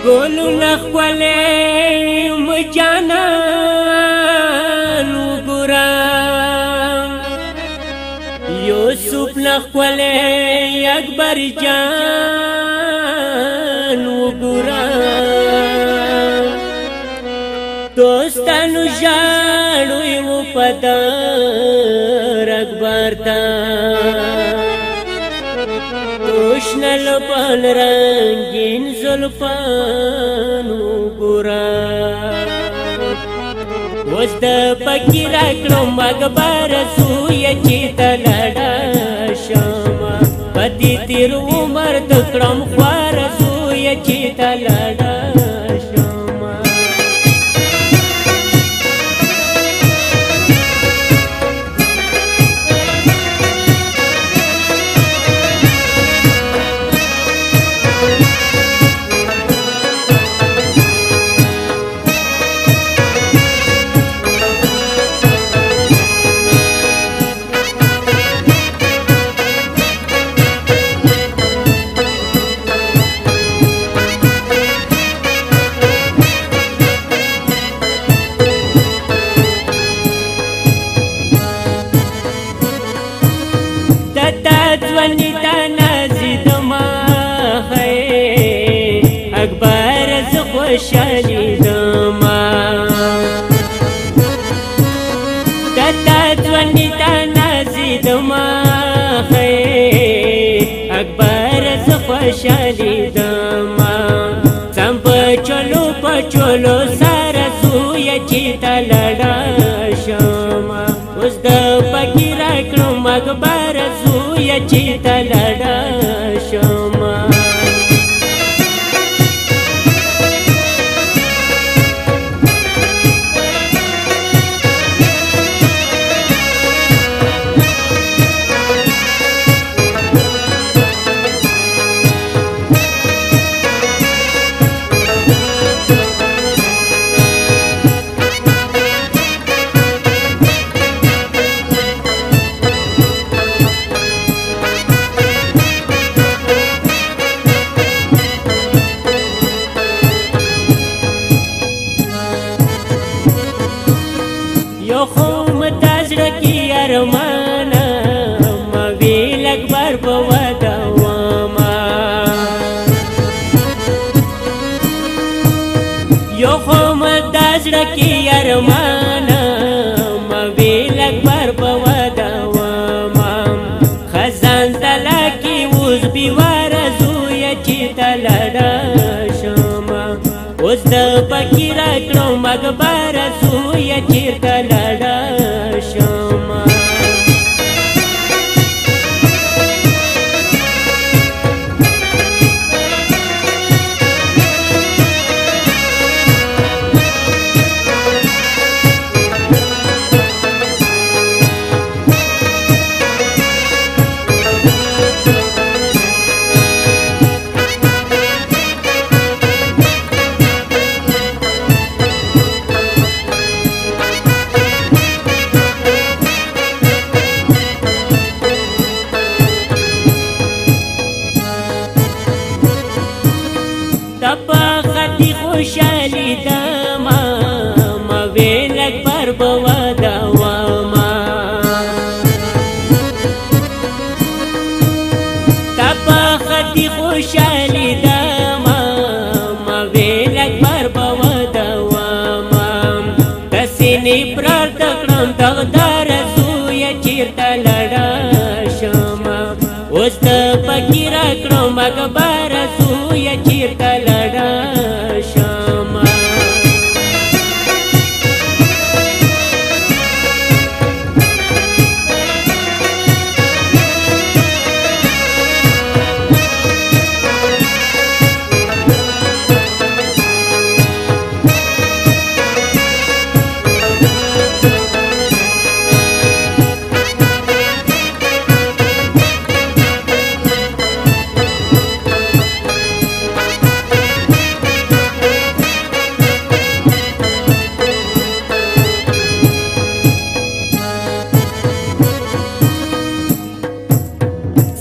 ګلو نخولې مجانان وګورا یوسف نخولې اکبر جان وګورا دوستانو ژاړو یو پدر اکبر تا توشنل پل رنگین زلفانو ګورا اوس د پکی راکړم اکبر سوی چې تلړا شمه پدې تیر عمر تکړم خوار سوی چې تلړا ځواني تا نازید ما ہے اکبر ز خوشالي دما تا ځواني تا نازید ما ہے اکبر ز خوشالي دما سم چلو پچلو سره سوی چې تلړا شما اوس د پکی راکړم اکبر سوی چې تلړا شما ارمانا مویل اکبر بودواما یو خوم دازرکی ارمانا مویل اکبر بودواما خزان تلاکی اوز بیوار زوی چی تلڑا شما اوز دا پکی راکرم اکبر زوی چی تلڑا شما خوشالي دما مویل اکبر بودواما تپا خطی خوشالي دما مویل اکبر بودواما تسینی پرار تکړم تغدار زوی چیرته لړا شما اوس د پکی راکړم اکبر زوی چیرته لړا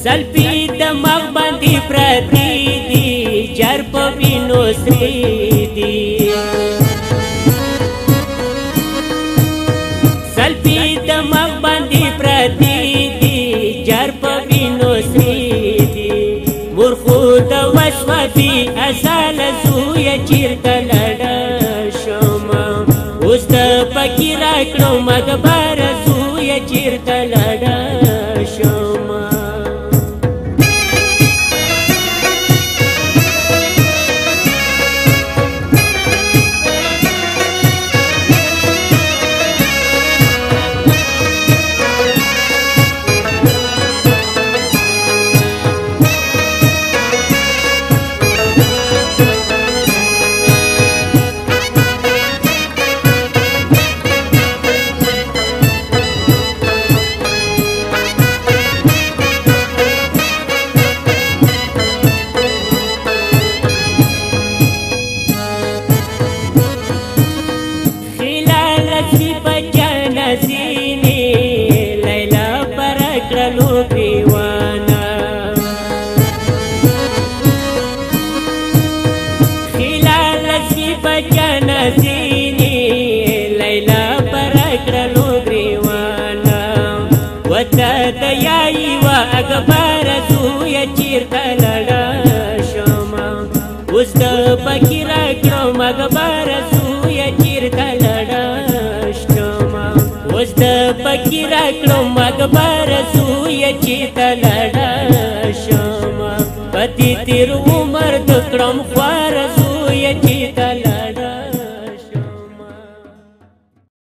زلفی دماغ باندې پرتی دی جر په وینو سری زلفی د مخ باندې پرتی دي جر په وینو سری دي مرخو د وسوفي ازال زوی چیرته لړه شوما اوس د پکې راکړو مګبر زوی چیرته لړه شوما لیلا پر کړلو دیوانا خلال سی بچن زینی لیلا پر کړلو دیوانا وته د یای وا اکبر زوی چیرته لړا شوما اوس د فقیر کړو مګبر زوی چیرته لړا اوس د فقیر کړو مګبر